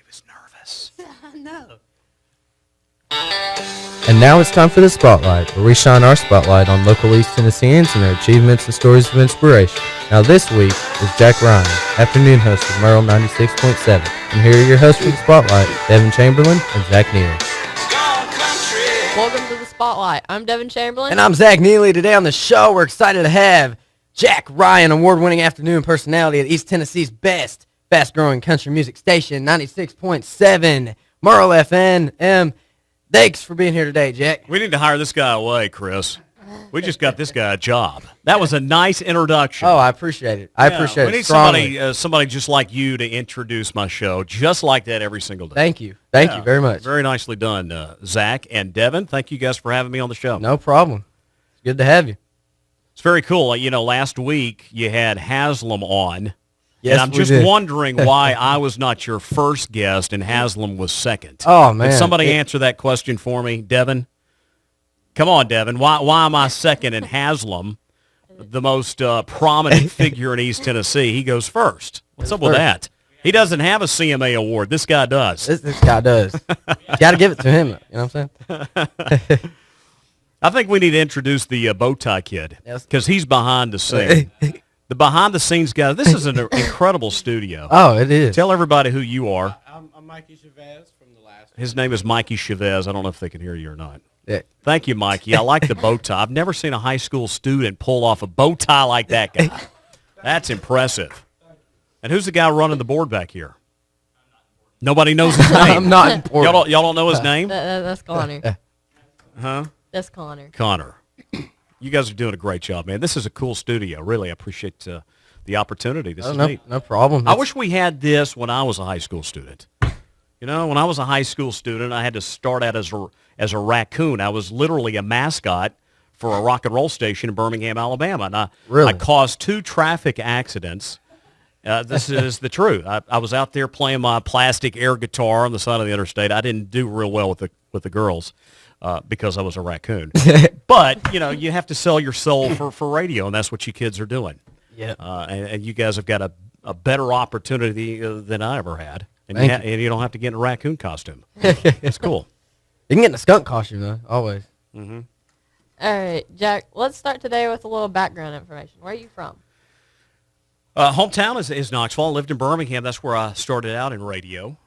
was nervous. I know. And now it's time for the Spotlight, where we shine our spotlight on local East Tennesseans and their achievements and stories of inspiration. Now this week is Jack Ryan, afternoon host of Merle 96.7. And here are your hosts for the Spotlight, Devin Chamberlain and Zach Neely. Welcome to the Spotlight. I'm Devin Chamberlain. And I'm Zach Neely. Today on the show, we're excited to have Jack Ryan, award-winning afternoon personality at East Tennessee's best, fast-growing country music station, 96.7 Merle FM. Thanks for being here today, Jack. We need to hire this guy away, Chris. We just got this guy a job. That was a nice introduction. Oh, I appreciate it. I appreciate it. We need strongly. somebody just like you to introduce my show, just like that every single day. Thank you. Thank you very much. Very nicely done, Zach and Devin. Thank you guys for having me on the show. No problem. It's good to have you. It's very cool. You know, last week you had Haslam on. Yes, and I'm just did. wondering why I was not your first guest and Haslam was second. Oh, man. Did somebody answer that question for me, Devin? Come on, Devin. Why am I second and Haslam, the most prominent figure in East Tennessee, he goes first? What's up with that? He doesn't have a CMA award. This guy does. This guy does. You got to give it to him. You know what I'm saying? I think we need to introduce the bow tie kid because he's behind the scene. The behind-the-scenes guy. This is an incredible studio. Oh, it is. Tell everybody who you are. I'm Mikey Chavez from the last. His name is Mikey Chavez. I don't know if they can hear you or not. Yeah. Thank you, Mikey. I like the bow tie. I've never seen a high school student pull off a bow tie like that guy. That's impressive. And who's the guy running the board back here? Nobody knows his name. I'm not important. Y'all don't know his name? That's Connor. Huh? That's Connor. Connor. You guys are doing a great job, man. This is a cool studio. Really, I appreciate the opportunity. This is neat. No problem. I wish we had this when I was a high school student. You know, when I was a high school student, I had to start out as a raccoon. I was literally a mascot for a rock and roll station in Birmingham, Alabama. And I caused 2 traffic accidents. This is the truth. I was out there playing my plastic air guitar on the side of the interstate. I didn't do real well with the girls. Because I was a raccoon. But, you know, you have to sell your soul for radio, and that's what you kids are doing. Yeah. And you guys have got a better opportunity than I ever had. And and you don't have to get in a raccoon costume. It's cool. You can get in a skunk costume, though, always. Mm-hmm. All right, Jack, let's start today with a little background information. Where are you from? Hometown is Knoxville. I lived in Birmingham. That's where I started out in radio.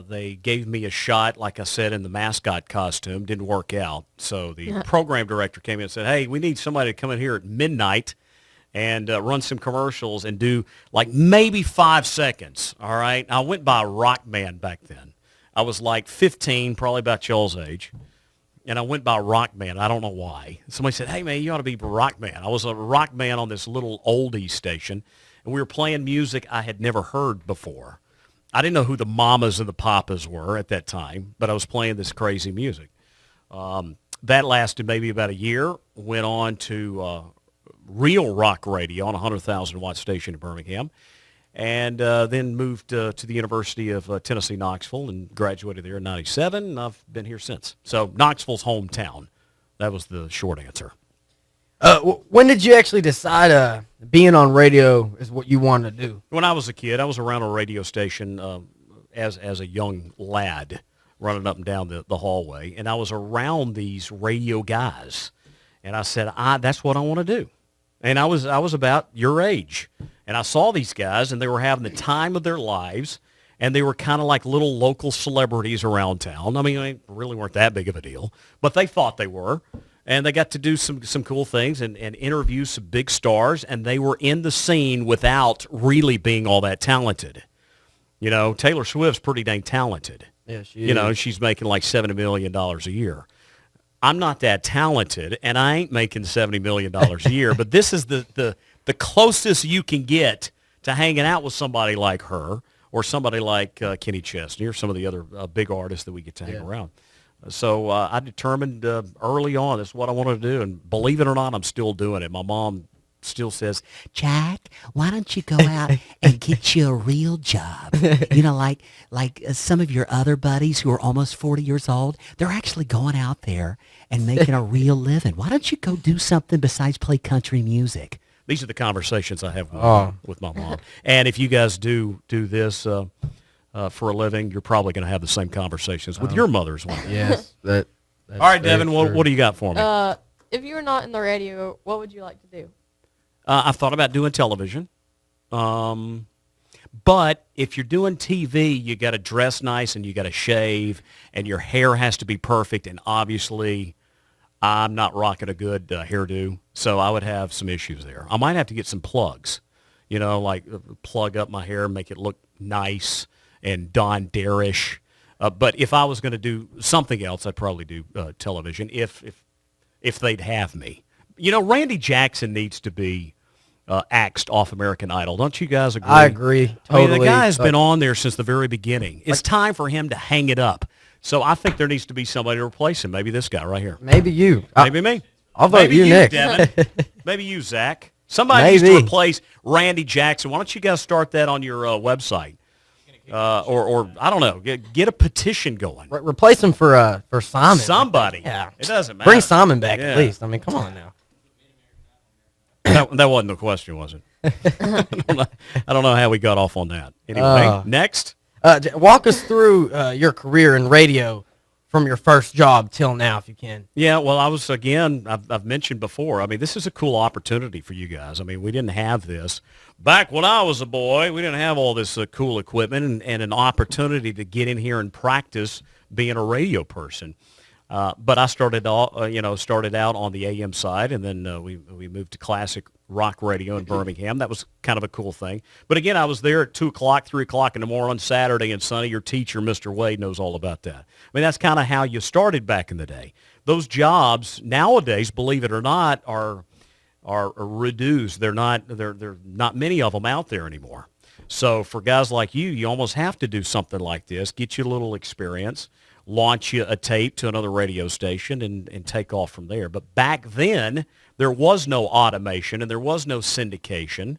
They gave me a shot, like I said, in the mascot costume. Didn't work out. So the program director came in and said, hey, we need somebody to come in here at midnight and run some commercials and do like maybe 5 seconds. All right. I went by Rock Man back then. I was like 15, probably about y'all's age. And I went by Rock Man. I don't know why. Somebody said, hey, man, you ought to be Rock Man. I was a Rock Man on this little oldie station. And we were playing music I had never heard before. I didn't know who the mamas and the papas were at that time, but I was playing this crazy music. That lasted maybe about a year, went on to real rock radio on a 100,000-watt station in Birmingham, and then moved to the University of Tennessee, Knoxville, and graduated there in 97, and I've been here since. So Knoxville's hometown. That was the short answer. When did you actually decide being on radio is what you wanted to do? When I was a kid, I was around a radio station as a young lad, running up and down the hallway, and I was around these radio guys, and I said, that's what I want to do. And I was about your age, and I saw these guys, and they were having the time of their lives, and they were kind of like little local celebrities around town. I mean, they really weren't that big of a deal, but they thought they were. And they got to do some cool things and interview some big stars, and they were in the scene without really being all that talented. You know, Taylor Swift's pretty dang talented. Yeah, she You know, she's making like $70 million a year. I'm not that talented, and I ain't making $70 million a year, but this is the closest you can get to hanging out with somebody like her or somebody like Kenny Chesney or some of the other big artists that we get to hang around. So I determined early on that's what I wanted to do, and believe it or not, I'm still doing it. My mom still says, Jack, why don't you go out and get you a real job? You know, like some of your other buddies who are almost 40 years old, they're actually going out there and making a real living. Why don't you go do something besides play country music? These are the conversations I have with my mom. And if you guys do this, for a living, you're probably going to have the same conversations with your mothers one day. Yes. That's All right, very Devin, true. what do you got for me? If you were not in the radio, what would you like to do? I've thought about doing television. But if you're doing TV, you got to dress nice and you got to shave and your hair has to be perfect. And obviously, I'm not rocking a good hairdo, so I would have some issues there. I might have to get some plugs, like plug up my hair, make it look nice and Don Dare-ish. But if I was going to do something else, I'd probably do television if they'd have me. Randy Jackson needs to be axed off American Idol. Don't you guys agree? I agree. Totally. I mean, the guy's been on there since the very beginning. It's time for him to hang it up. So I think there needs to be somebody to replace him. Maybe this guy right here. Maybe you. Maybe me. I'll vote Maybe you next. Devin. Maybe you, Zach. Somebody needs to replace Randy Jackson. Why don't you guys start that on your website? Or I don't know. Get a petition going. Replace him for Simon. Somebody. Yeah. It doesn't matter. Bring Simon back Yeah. at least. I mean, come on now. That wasn't the question, was it? I don't know how we got off on that. Anyway, next. Walk us through your career in radio from your first job till now, if you can. Yeah, well, I've mentioned before, I mean, this is a cool opportunity for you guys. I mean, we didn't have this. Back when I was a boy, we didn't have all this cool equipment and an opportunity to get in here and practice being a radio person. But I started out on the AM side, and then we moved to classic rock radio in Birmingham. That was kind of a cool thing. But again, I was there at 2 o'clock, 3 o'clock in the morning on Saturday and Sunday. Your teacher, Mr. Wade, knows all about that. I mean, that's kind of how you started back in the day. Those jobs nowadays, believe it or not, are reduced. They're not many of them out there anymore. So for guys like you almost have to do something like this, get you a little experience, launch you a tape to another radio station and take off from there. But back then, there was no automation and there was no syndication.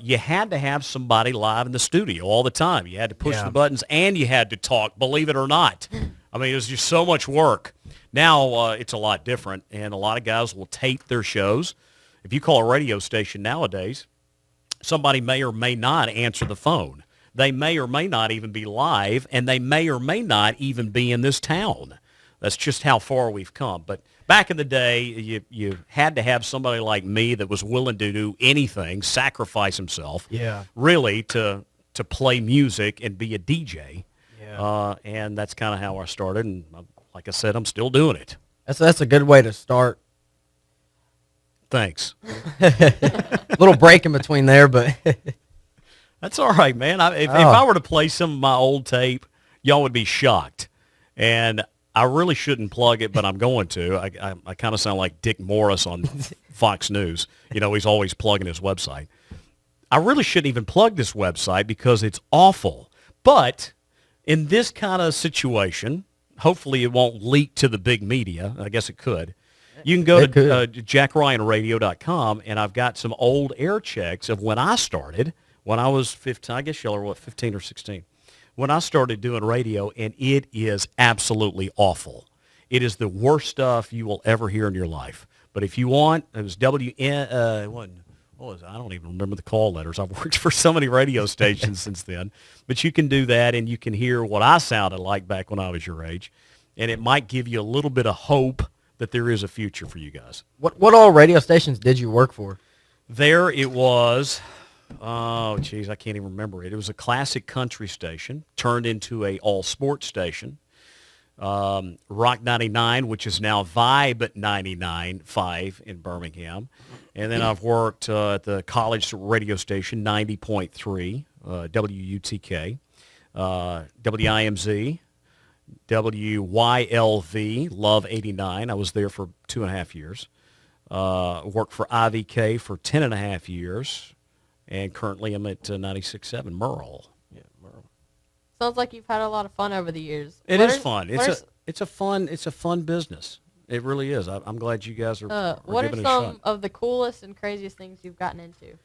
You had to have somebody live in the studio all the time. You had to push the buttons and you had to talk, believe it or not. I mean, it was just so much work. Now it's a lot different, and a lot of guys will tape their shows. If you call a radio station nowadays, somebody may or may not answer the phone. They may or may not even be live, and they may or may not even be in this town. That's just how far we've come. But back in the day, you had to have somebody like me that was willing to do anything, sacrifice himself, really, to play music and be a DJ. Yeah. And that's kind of how I started. And like I said, I'm still doing it. That's a good way to start. Thanks. Little break in between there, but that's all right, man. If I were to play some of my old tape, y'all would be shocked. And I really shouldn't plug it, but I'm going to. I kind of sound like Dick Morris on Fox News. He's always plugging his website. I really shouldn't even plug this website because it's awful. But in this kind of situation, hopefully it won't leak to the big media. I guess it could. You can go to jackryanradio.com, and I've got some old air checks of when I started, when I was 15. I guess y'all are, 15 or 16? When I started doing radio, and it is absolutely awful. It is the worst stuff you will ever hear in your life. But if you want, it was what was it? I don't even remember the call letters. I've worked for so many radio stations since then. But you can do that, and you can hear what I sounded like back when I was your age. And it might give you a little bit of hope that there is a future for you guys. What all radio stations did you work for? There it was... Oh, geez, I can't even remember it. It was a classic country station turned into a all-sports station. Rock 99, which is now Vibe 99.5 in Birmingham. And then I've worked at the college radio station, 90.3, WUTK, WIMZ, WYLV, Love 89. I was there for 2.5 years. Worked for IVK for 10.5 years. And currently I'm at 96.7 Merle. Yeah, Merle. Sounds like you've had a lot of fun over the years. It is fun. It's a fun business. It really is. I'm glad you guys are what giving it are a shot. some of the coolest and craziest things you've gotten into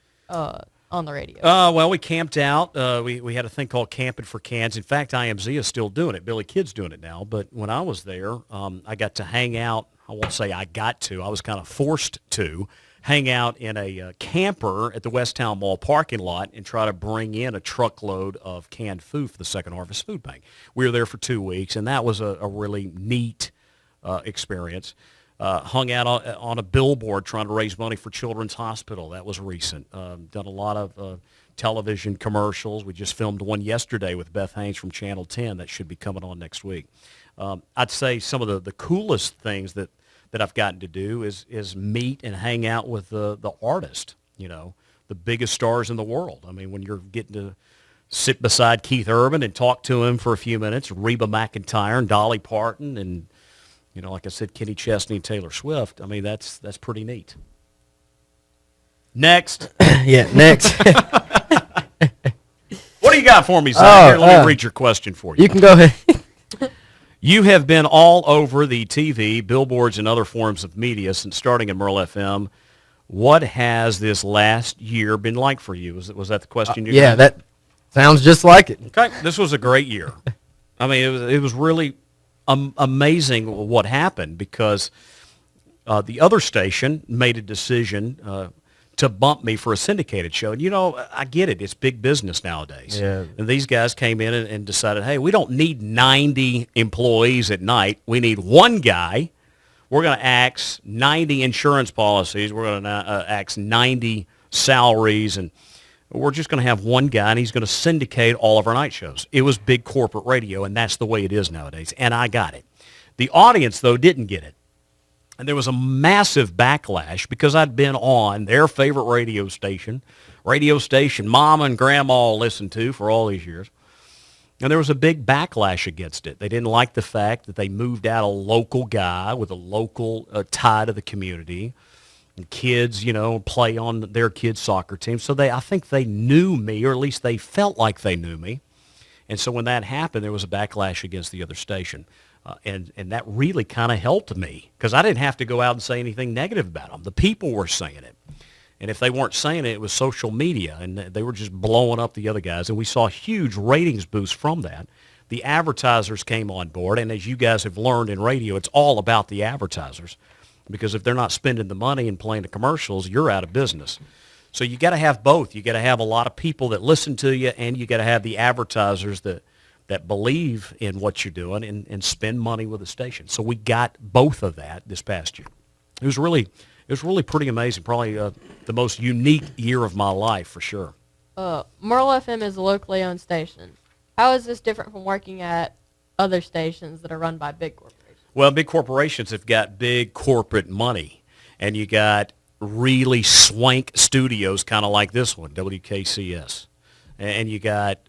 on the radio? Well, we camped out. We had a thing called Camping for Cans. In fact, IMZ is still doing it. Billy Kidd's doing it now. But when I was there, I got to hang out. I won't say I got to. I was kind of forced to hang out in a camper at the Westtown Mall parking lot and try to bring in a truckload of canned food for the Second Harvest Food Bank. We were there for 2 weeks, and that was a really neat experience. Hung out on a billboard trying to raise money for Children's Hospital. That was recent. Done a lot of television commercials. We just filmed one yesterday with Beth Haynes from Channel 10 that should be coming on next week. I'd say some of the coolest things that I've gotten to do is meet and hang out with the artist, the biggest stars in the world. I mean, when you're getting to sit beside Keith Urban and talk to him for a few minutes, Reba McEntire and Dolly Parton and, like I said, Kenny Chesney and Taylor Swift, I mean, that's pretty neat. Next. Yeah, next. What do you got for me, Zach? Here, let me read your question for you. You can go ahead. You have been all over the TV, billboards, and other forms of media since starting at Merle FM. What has this last year been like for you? Was that the question you Yeah, got? that sounds just like it. Okay, this was a great year. I mean, it was really amazing what happened because the other station made a decision to bump me for a syndicated show. And, I get it. It's big business nowadays. Yeah. And these guys came in and decided, hey, we don't need 90 employees at night. We need one guy. We're going to axe 90 insurance policies. We're going to axe 90 salaries. And we're just going to have one guy, and he's going to syndicate all of our night shows. It was big corporate radio, and that's the way it is nowadays. And I got it. The audience, though, didn't get it. And there was a massive backlash because I'd been on their favorite radio station Mama and Grandma all listened to for all these years. And there was a big backlash against it. They didn't like the fact that they moved out a local guy with a local tie to the community. And kids, play on their kids' soccer team. So I think they knew me, or at least they felt like they knew me. And so when that happened, there was a backlash against the other station. And that really kind of helped me because I didn't have to go out and say anything negative about them. The people were saying it. And if they weren't saying it, it was social media, and they were just blowing up the other guys. And we saw huge ratings boosts from that. The advertisers came on board, and as you guys have learned in radio, it's all about the advertisers because if they're not spending the money and playing the commercials, you're out of business. So you got to have both. You got to have a lot of people that listen to you, and you got to have the advertisers that believe in what you're doing and spend money with the station. So we got both of that this past year. It was really pretty amazing. Probably the most unique year of my life for sure. Merle FM is a locally owned station. How is this different from working at other stations that are run by big corporations? Well, big corporations have got big corporate money, and you got really swank studios, kind of like this one, WKCS, and you got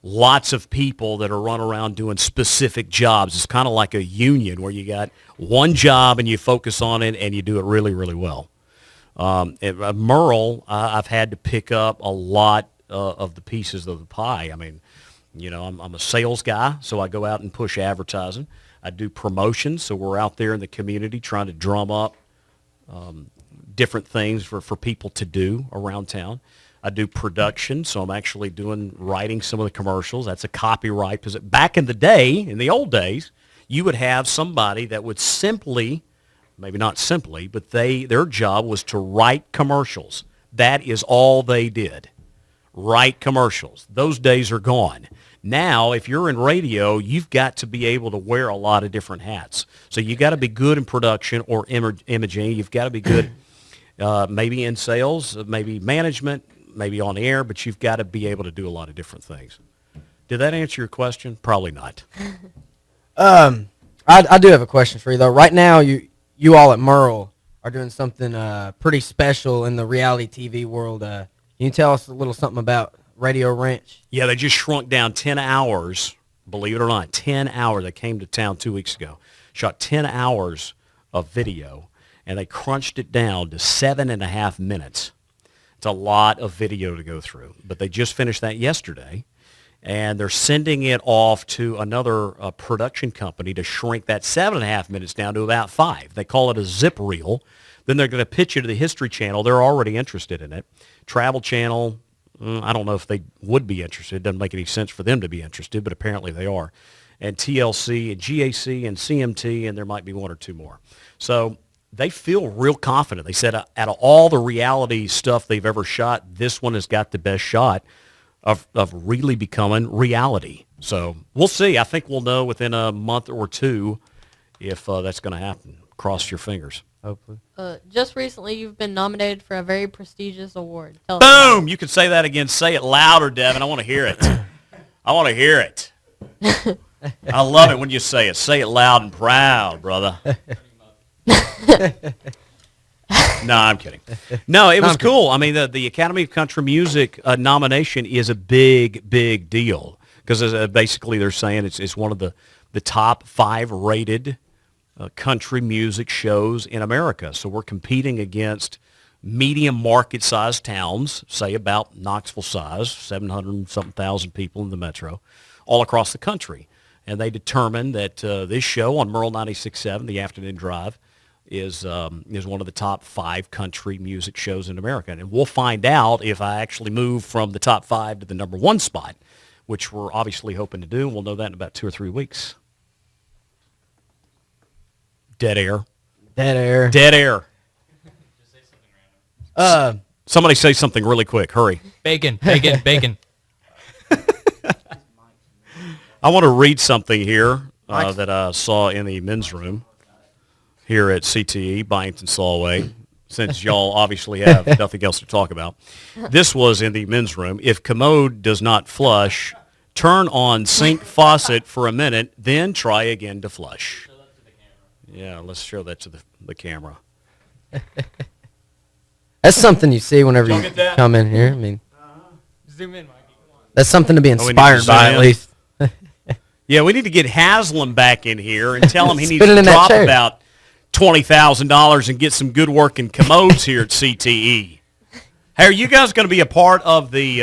lots of people that are running around doing specific jobs. It's kind of like a union where you got one job and you focus on it and you do it really, really well. At Merle, I've had to pick up a lot of the pieces of the pie. I mean, I'm a sales guy, so I go out and push advertising. I do promotions, so we're out there in the community trying to drum up different things for people to do around town. I do production, so I'm actually writing some of the commercials. That's a copyright, because back in the day, in the old days, you would have somebody that would simply, maybe not simply, but their job was to write commercials. That is all they did, write commercials. Those days are gone. Now, if you're in radio, you've got to be able to wear a lot of different hats. So you got to be good in production or imaging. You've got to be good maybe in sales, maybe management, maybe on air, but you've got to be able to do a lot of different things. Did that answer your question? Probably not. I do have a question for you, though. Right now, you all at Merle are doing something pretty special in the reality TV world. Can you tell us a little something about Radio Ranch? Yeah, they just shrunk down 10 hours, believe it or not, 10 hours. They came to town 2 weeks ago, shot 10 hours of video, and they crunched it down to 7.5 minutes. It's a lot of video to go through, but they just finished that yesterday, and they're sending it off to another production company to shrink that 7.5 minutes down to about 5. They call it a zip reel. Then they're going to pitch it to the History Channel. They're already interested in it. Travel Channel, I don't know if they would be interested. It doesn't make any sense for them to be interested, but apparently they are. And TLC and GAC and CMT, and there might be one or two more. So they feel real confident. They said out of all the reality stuff they've ever shot, this one has got the best shot of really becoming reality. So we'll see. I think we'll know within a month or two if that's going to happen. Cross your fingers. Hopefully. Just recently, you've been nominated for a very prestigious award. Tell us about Boom! You can say that again. Say it louder, Devin. I want to hear it. I want to hear it. I love it when you say it. Say it loud and proud, brother. No, I'm kidding. No, it was cool. I mean, the Academy of Country Music nomination is a big, big deal because basically they're saying it's one of the top 5 rated country music shows in America. So we're competing against medium market size towns, say about Knoxville size, 700-something thousand people in the metro, all across the country. And they determined that this show on Merle 96.7, the afternoon drive, is one of the top 5 country music shows in America. And we'll find out if I actually move from the top 5 to the number 1 spot, which we're obviously hoping to do. And we'll know that in about 2 or 3 weeks. Dead air. Dead air. Dead air. Somebody say something really quick. Hurry. Bacon, bacon, bacon. I want to read something here that I saw in the men's room here at CTE, Byington Solway, since y'all obviously have nothing else to talk about. This was in the men's room. If commode does not flush, turn on sink faucet for a minute, then try again to flush. Yeah, let's show that to the camera. That's something you see whenever Y'all you get that? come in here. I mean, Zoom in, Mikey. that's something to be we need to inspired zoom by, in? at least. Yeah, we need to get Haslam back in here and tell him he needs Spin it to in that drop chair. about $20,000 and get some good working commodes here at CTE. Hey, are you guys going to be a part of the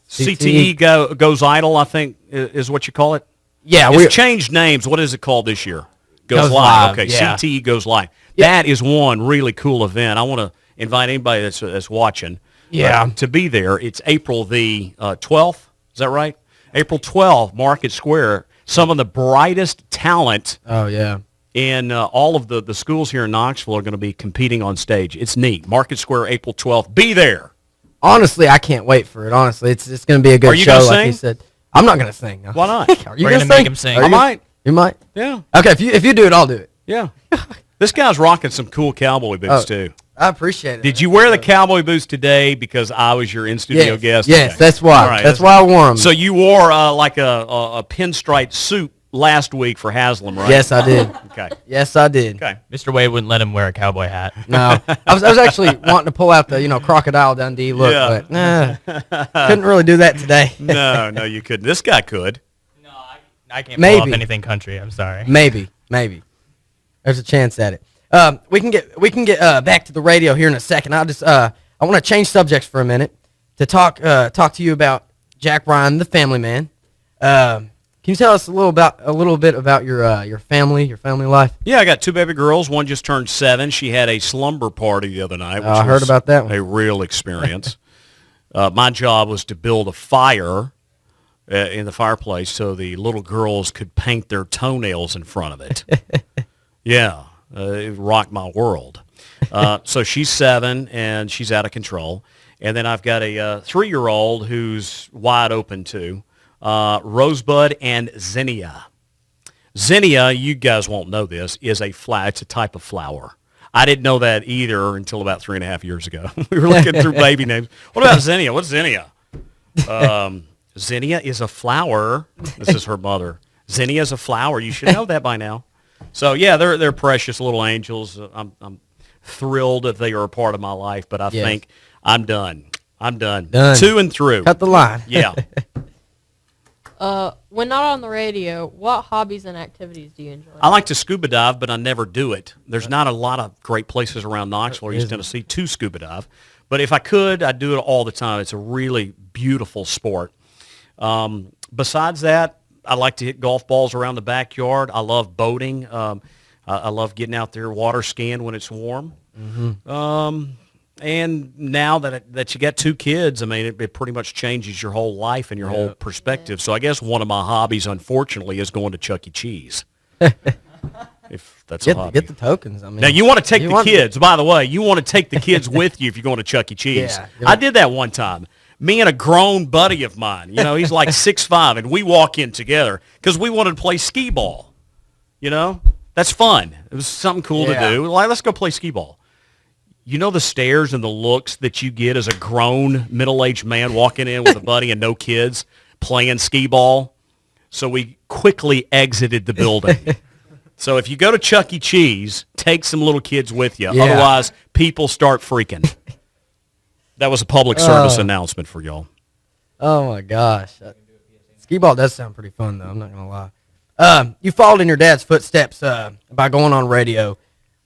CTE Goes Idle, I think is what you call it? Yeah, It's changed names. What is it called this year? Goes Live. Okay, yeah. CTE Goes Live. Yeah. That is one really cool event. I want to invite anybody that's watching to be there. It's April the 12th. Is that right? April 12th, Market Square. Some of the brightest talent in all of the schools here in Knoxville are going to be competing on stage. It's neat. Market Square, April 12th. Be there. Honestly, I can't wait for it. Honestly, it's going to be a good Are you show, gonna like sing? he said. I'm not going to sing. Why not? Are you We're going to make him sing. Are I you might. You might? Yeah. Okay, if you do it, I'll do it. Yeah. This guy's rocking some cool cowboy boots, too. I appreciate it. Did you wear the cowboy boots today because I was your in-studio guest? Yes, Okay. that's why. All right, that's why I wore them. So you wore like a pinstripe suit last week for Haslam, right? Yes, I did. Okay. Yes, I did. Okay. Mr. Wade wouldn't let him wear a cowboy hat. No, I was actually wanting to pull out the Crocodile Dundee look, but couldn't really do that today. No, you couldn't. This guy could. No, I can't pull Maybe. off anything country. I'm sorry. Maybe. There's a chance at it. We can get back to the radio here in a second. I want to change subjects for a minute to talk to you about Jack Ryan, the family man. Can you tell us a little bit about your family life? Yeah, I got 2 baby girls. One just turned 7. She had a slumber party the other night. Which I heard was about that one. A real experience. My job was to build a fire in the fireplace so the little girls could paint their toenails in front of it. Yeah, it rocked my world. So she's 7, and she's out of control. And then I've got a 3-year-old who's wide open, too. Rosebud and Zinnia. Zinnia, you guys won't know this, is it's a type of flower. I didn't know that either until about 3.5 years ago. We were looking through baby names. What about Zinnia? What's Zinnia? Zinnia is a flower. This is her mother. Zinnia is a flower. You should know that by now. So yeah, they're precious little angels. I'm thrilled that they are a part of my life, but I think I'm done. Done. To and through. Cut the line. Yeah. When not on the radio, what hobbies and activities do you enjoy? I like to scuba dive, but I never do it. There's not a lot of great places around Knoxville or East Tennessee to scuba dive. But if I could, I'd do it all the time. It's a really beautiful sport. Besides that, I like to hit golf balls around the backyard. I love boating. I love getting out there water skiing when it's warm. Mm-hmm. And now that you got 2 kids, I mean, it pretty much changes your whole life and your whole perspective. So I guess one of my hobbies, unfortunately, is going to Chuck E. Cheese. if that's a hobby. Get the tokens. I mean, Now, you want to take the kids. By the way, you want to take the kids with you if you're going to Chuck E. Cheese. Yeah. I did that one time. Me and a grown buddy of mine, he's like 6'5", and we walk in together because we wanted to play skee ball. That's fun. It was something cool to do. Like, let's go play skee ball. The stares and the looks that you get as a grown, middle-aged man walking in with a buddy and no kids playing skee ball. So we quickly exited the building. So if you go to Chuck E. Cheese, take some little kids with you. Yeah. Otherwise, people start freaking. That was a public service announcement for y'all. Oh, my gosh. Skee ball does sound pretty fun, though. I'm not going to lie. You followed in your dad's footsteps by going on radio.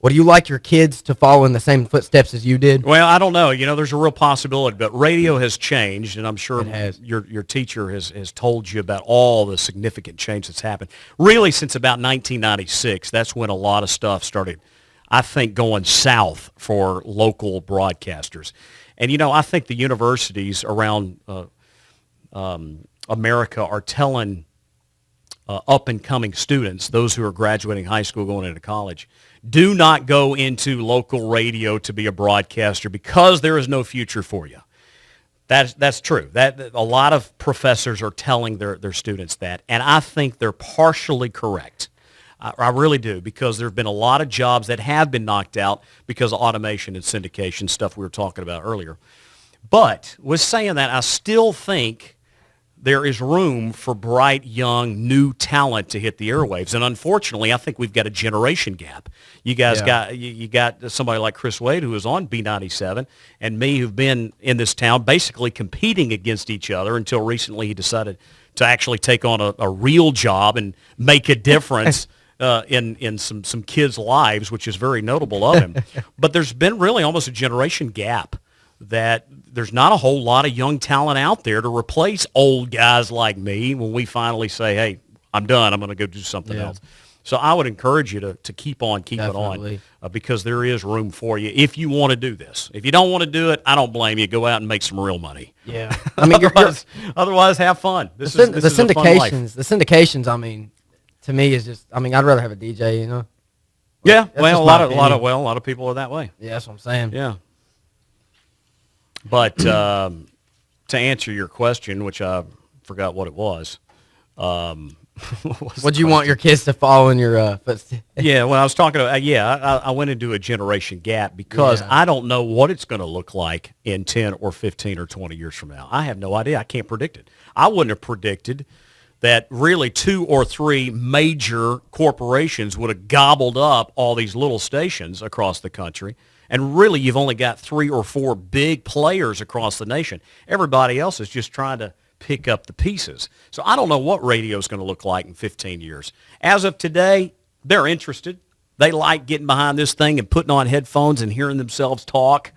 Would you like your kids to follow in the same footsteps as you did? Well, I don't know. There's a real possibility, but radio has changed, and I'm sure It has. your teacher has told you about all the significant change that's happened. Really, since about 1996, that's when a lot of stuff started, I think, going south for local broadcasters. And, I think the universities around America are telling up-and-coming students, those who are graduating high school, going into college, do not go into local radio to be a broadcaster because there is no future for you. That's true. That a lot of professors are telling their students that, and I think they're partially correct. I really do, because there have been a lot of jobs that have been knocked out because of automation and syndication, stuff we were talking about earlier. But with saying that, I still think there is room for bright, young, new talent to hit the airwaves. And unfortunately, I think we've got a generation gap. You guys you got somebody like Chris Wade, who was on B97, and me, who've been in this town basically competing against each other until recently he decided to actually take on a real job and make a difference in some kids' lives, which is very notable of him. But there's been really almost a generation gap that there's not a whole lot of young talent out there to replace old guys like me when we finally say, hey, I'm done. I'm going to go do something else. So I would encourage you to keep on keeping on because there is room for you if you want to do this. If you don't want to do it, I don't blame you. Go out and make some real money. Yeah. I mean, otherwise, have fun. This is the a fun life. syndications, I mean, to me is just, I'd rather have a DJ, Yeah, That's well, just a my lot of people are that way. Yeah, that's what I'm saying. Yeah. But to answer your question, which I forgot what it was. Would you want your kids to follow in your footsteps? Yeah, when I was talking about, I went into a generation gap because I don't know what it's going to look like in 10 or 15 or 20 years from now. I have no idea. I can't predict it. I wouldn't have predicted that really 2 or 3 major corporations would have gobbled up all these little stations across the country. And really, you've only got 3 or 4 big players across the nation. Everybody else is just trying to pick up the pieces. So I don't know what radio is going to look like in 15 years. As of today, they're interested. They like getting behind this thing and putting on headphones and hearing themselves talk.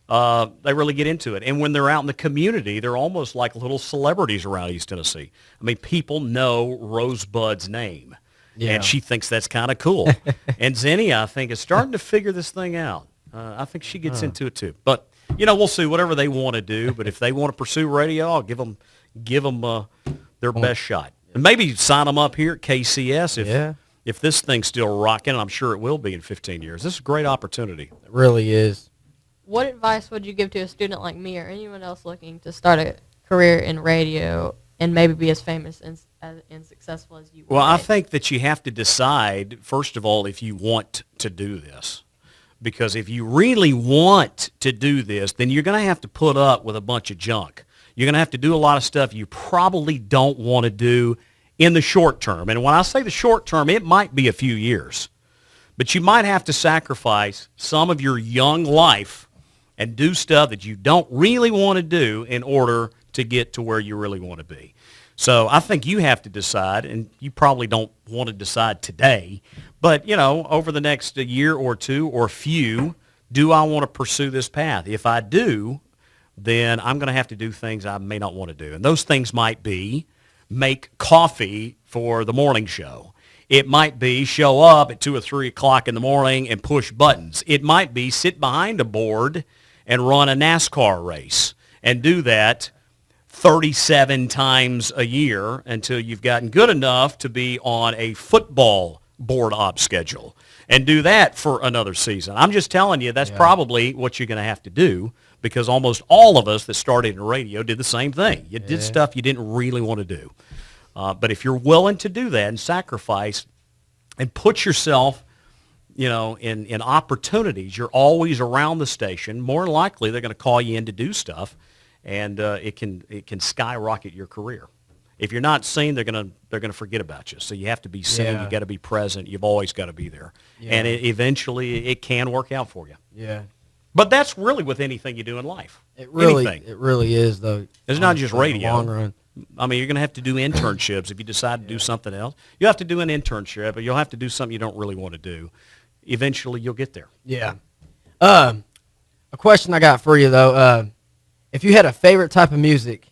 They really get into it. And when they're out in the community, they're almost like little celebrities around East Tennessee. I mean, people know Rosebud's name. Yeah. And she thinks that's kind of cool. And Zinnia, I think, is starting to figure this thing out. I think she gets into it too. But, we'll see whatever they want to do. But if they want to pursue radio, I'll give them their best shot. And maybe sign them up here at KCS if this thing's still rocking, and I'm sure it will be in 15 years. This is a great opportunity. It really is. What advice would you give to a student like me or anyone else looking to start a career in radio and maybe be as famous and successful as you Well, would? I think that you have to decide, first of all, if you want to do this. Because if you really want to do this, then you're going to have to put up with a bunch of junk. You're going to have to do a lot of stuff you probably don't want to do in the short term. And when I say the short term, it might be a few years. But you might have to sacrifice some of your young life and do stuff that you don't really want to do in order to get to where you really want to be. So I think you have to decide, and you probably don't want to decide today, but, over the next year or two or few, do I want to pursue this path? If I do, then I'm going to have to do things I may not want to do. And those things might be make coffee for the morning show. It might be show up at 2 or 3 o'clock in the morning and push buttons. It might be sit behind a board and run a NASCAR race and do that 37 times a year until you've gotten good enough to be on a football board op schedule and do that for another season. I'm just telling you that's probably what you're going to have to do, because almost all of us that started in radio did the same thing. You did stuff you didn't really want to do. But if you're willing to do that and sacrifice and put yourself, in opportunities, you're always around the station. More than likely, they're going to call you in to do stuff, and it can skyrocket your career. If you're not seen, they're gonna forget about you. So you have to be seen. You got to be present. You've always got to be there, and eventually it can work out for you. Yeah. But that's really with anything you do in life. It really is, though. It's not just radio. In the long run. I mean, you're going to have to do internships if you decide to do something else. You have to do an internship, or you'll have to do something you don't really want to do. Eventually, you'll get there. Yeah. A question I got for you, though. If you had a favorite type of music,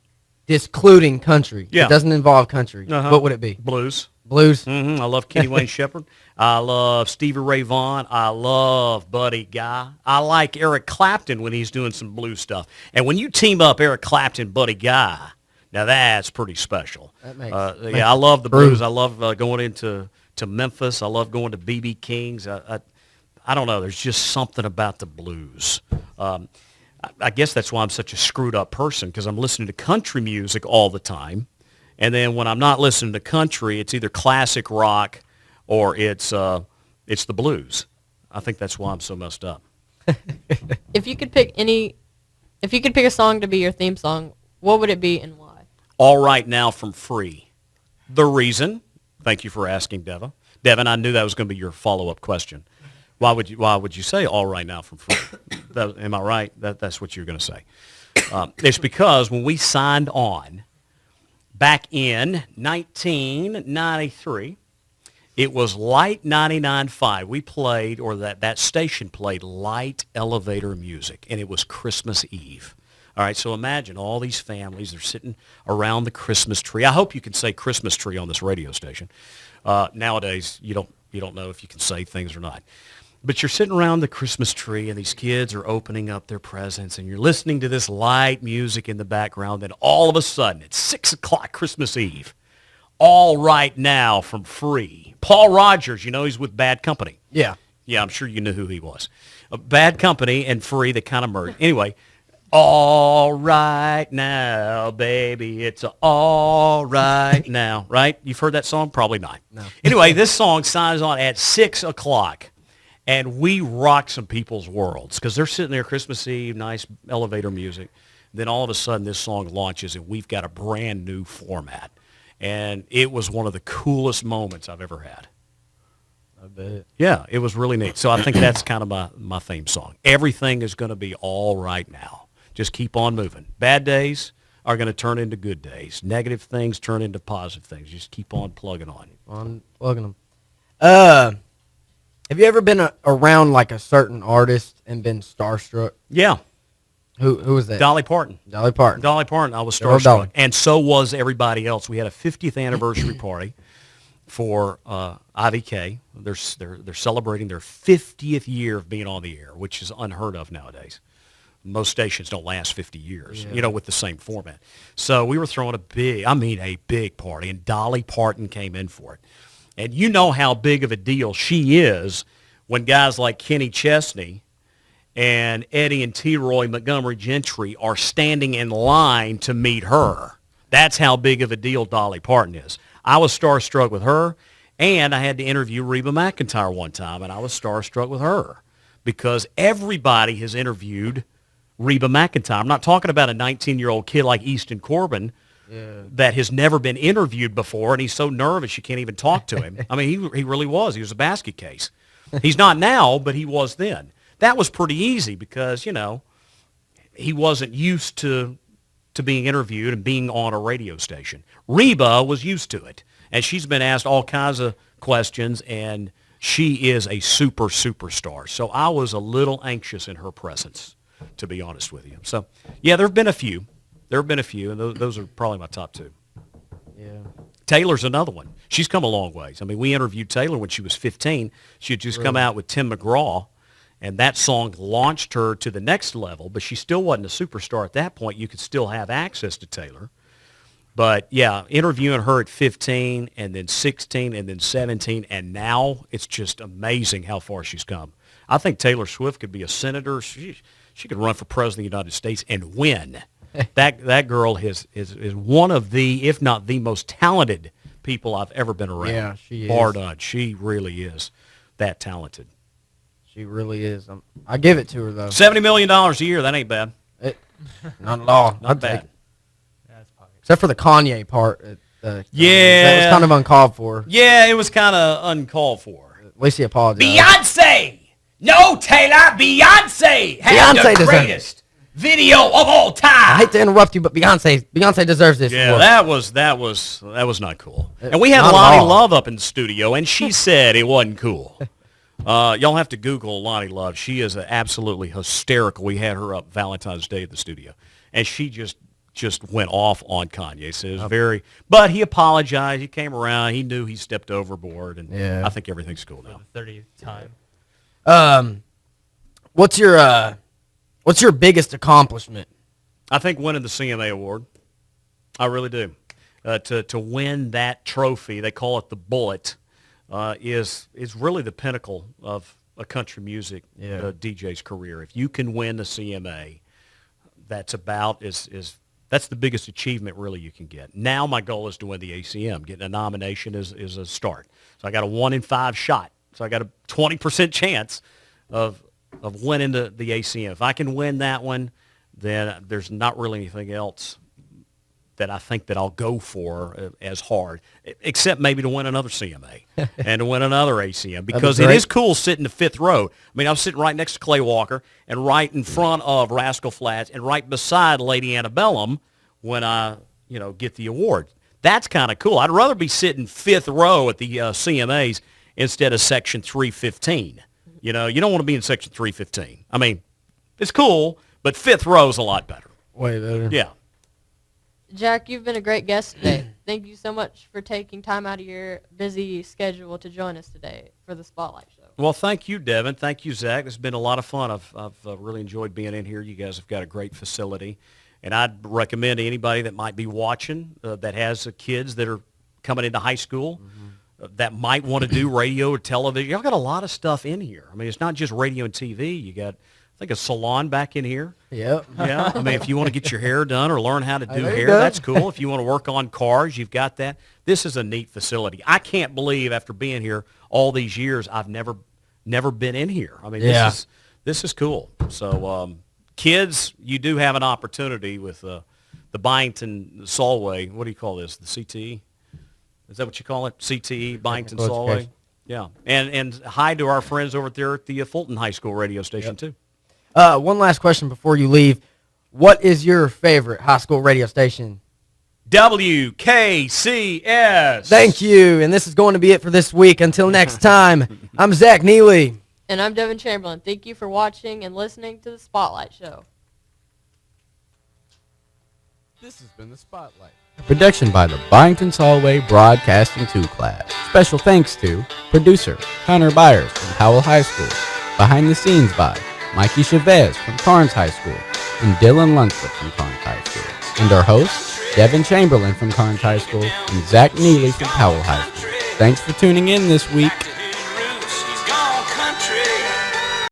discluding country, it doesn't involve country, what would it be? Blues. Blues? Mm-hmm. I love Kenny Wayne Shepherd. I love Stevie Ray Vaughan. I love Buddy Guy. I like Eric Clapton when he's doing some blues stuff. And when you team up Eric Clapton, Buddy Guy, now that's pretty special. That makes I love the blues. I love going into Memphis. I love going to B.B. King's. I don't know. There's just something about the blues. I guess that's why I'm such a screwed up person, because I'm listening to country music all the time. And then when I'm not listening to country, it's either classic rock or it's the blues. I think that's why I'm so messed up. If you could pick a song to be your theme song, what would it be and why? All Right Now from Free. The reason, thank you for asking, Devin. Devin, I knew that was going to be your follow-up question. Why would you say All Right Now from Free? Am I right? That's what you're going to say. It's because when we signed on back in 1993, it was Light 99.5. We played, or that station played light elevator music, and it was Christmas Eve. All right, so imagine all these families, they're sitting around the Christmas tree. I hope you can say Christmas tree on this radio station. Nowadays, you don't know if you can say things or not. But you're sitting around the Christmas tree, and these kids are opening up their presents, and you're listening to this light music in the background, and all of a sudden, it's 6 o'clock Christmas Eve. All Right Now from Free. Paul Rogers, he's with Bad Company. Yeah. Yeah, I'm sure you knew who he was. Bad Company and Free, they kind of merged. Anyway, all right now, baby, it's all right now, right? You've heard that song? Probably not. No. Anyway, this song signs on at 6 o'clock, and we rock some people's worlds because they're sitting there Christmas Eve, nice elevator music. Then all of a sudden, this song launches, and we've got a brand new format. And it was one of the coolest moments I've ever had. I bet. Yeah, it was really neat. So I think that's kind of my theme song. Everything is going to be all right now. Just keep on moving. Bad days are going to turn into good days. Negative things turn into positive things. Just keep on plugging on. Plugging them. Have you ever been around like a certain artist and been starstruck? Yeah. Who was that? Dolly Parton. Dolly Parton. Dolly Parton. I was Dolly. starstruck. And so was everybody else. We had a 50th anniversary party for IVK. They're celebrating their 50th year of being on the air, which is unheard of nowadays. Most stations don't last 50 years, with the same format. So we were throwing a big party, and Dolly Parton came in for it. And you know how big of a deal she is when guys like Kenny Chesney and Eddie and T. Roy Montgomery Gentry are standing in line to meet her. That's how big of a deal Dolly Parton is. I was starstruck with her, and I had to interview Reba McEntire one time, and I was starstruck with her because everybody has interviewed Reba McEntire. I'm not talking about a 19-year-old kid like Easton Corbin that has never been interviewed before, and he's so nervous you can't even talk to him. I mean, he really was. He was a basket case. He's not now, but he was then. That was pretty easy because, he wasn't used to being interviewed and being on a radio station. Reba was used to it, and she's been asked all kinds of questions, and she is a superstar. So I was a little anxious in her presence, to be honest with you. So, yeah, there have been a few. And those are probably my top two. Yeah. Taylor's another one. She's come a long ways. I mean, we interviewed Taylor when she was 15. She had just come out with Tim McGraw, and that song launched her to the next level, but she still wasn't a superstar at that point. You could still have access to Taylor. But, yeah, interviewing her at 15 and then 16 and then 17, and now it's just amazing how far she's come. I think Taylor Swift could be a senator. She could run for president of the United States and win. That girl is one of the, if not the most talented people I've ever been around. Yeah, she is. Bar none. She really is that talented. She really is. I give it to her, though. $70 million a year, that ain't bad. Not at all. Not bad. Except for the Kanye part. Yeah. That was kind of uncalled for. Yeah, it was kind of uncalled for. At least he apologized. Beyonce! No, Taylor, Beyonce has Beyonce the deserves greatest video of all I time. hate to interrupt you, but Beyonce deserves this. Yeah, award. that was not cool. And we had Not at Lonnie all. Love up in the studio, and she said it wasn't cool. Y'all have to Google Lonnie Love. She is absolutely hysterical. We had her up Valentine's Day at the studio, and she just went off on Kanye. So it was very, but he apologized. He came around. He knew he stepped overboard, and Yeah. I think everything's cool now. The 30th time. What's your biggest accomplishment? I think winning the CMA award. I really do. To win that trophy, they call it the Bullet, is really the pinnacle of a country music DJ's career. If you can win the CMA, that's the biggest achievement really you can get. Now my goal is to win the ACM. Getting a nomination is a start. So I got a 1 in 5 shot. So I got a 20% chance of winning the ACM. If I can win that one, then there's not really anything else that I think that I'll go for as hard, except maybe to win another CMA and to win another ACM, because it is cool sitting the fifth row. I mean, I'm sitting right next to Clay Walker and right in front of Rascal Flatts and right beside Lady Antebellum when I, get the award. That's kind of cool. I'd rather be sitting fifth row at the CMAs instead of Section 315. You don't want to be in Section 315. I mean, it's cool, but fifth row is a lot better. Way better. Yeah. Jack, you've been a great guest today. Thank you so much for taking time out of your busy schedule to join us today for the Spotlight Show. Well, thank you, Devin. Thank you, Zach. It's been a lot of fun. I've really enjoyed being in here. You guys have got a great facility. And I'd recommend to anybody that might be watching that has kids that are coming into high school that might want to do radio or television. Y'all got a lot of stuff in here. I mean, it's not just radio and TV. You got, I think, a salon back in here. Yep. Yeah. I mean, if you want to get your hair done or learn how to do There you hair, go. that's cool. If you want to work on cars, you've got that. This is a neat facility. I can't believe after being here all these years, I've never been in here. I mean, this is cool. So, kids, you do have an opportunity with the Byington Solway. What do you call this? The CTE? Is that what you call it? CTE, Byington Solway? Yeah. And hi to our friends over there at the Fulton High School radio station, too. One last question before you leave. What is your favorite high school radio station? WKCS. Thank you. And this is going to be it for this week. Until next time, I'm Zach Neely. And I'm Devin Chamberlain. Thank you for watching and listening to the Spotlight Show. This has been the Spotlight. Production by the Byington Solway Broadcasting 2 class. Special thanks to producer Connor Byers from Howell High School. Behind the scenes by Mikey Chavez from Carnes High School and Dylan Lunsford from Carnes High School. And our hosts, Devin Chamberlain from Carnes High School and Zach Neely from Howell High School. Thanks for tuning in this week.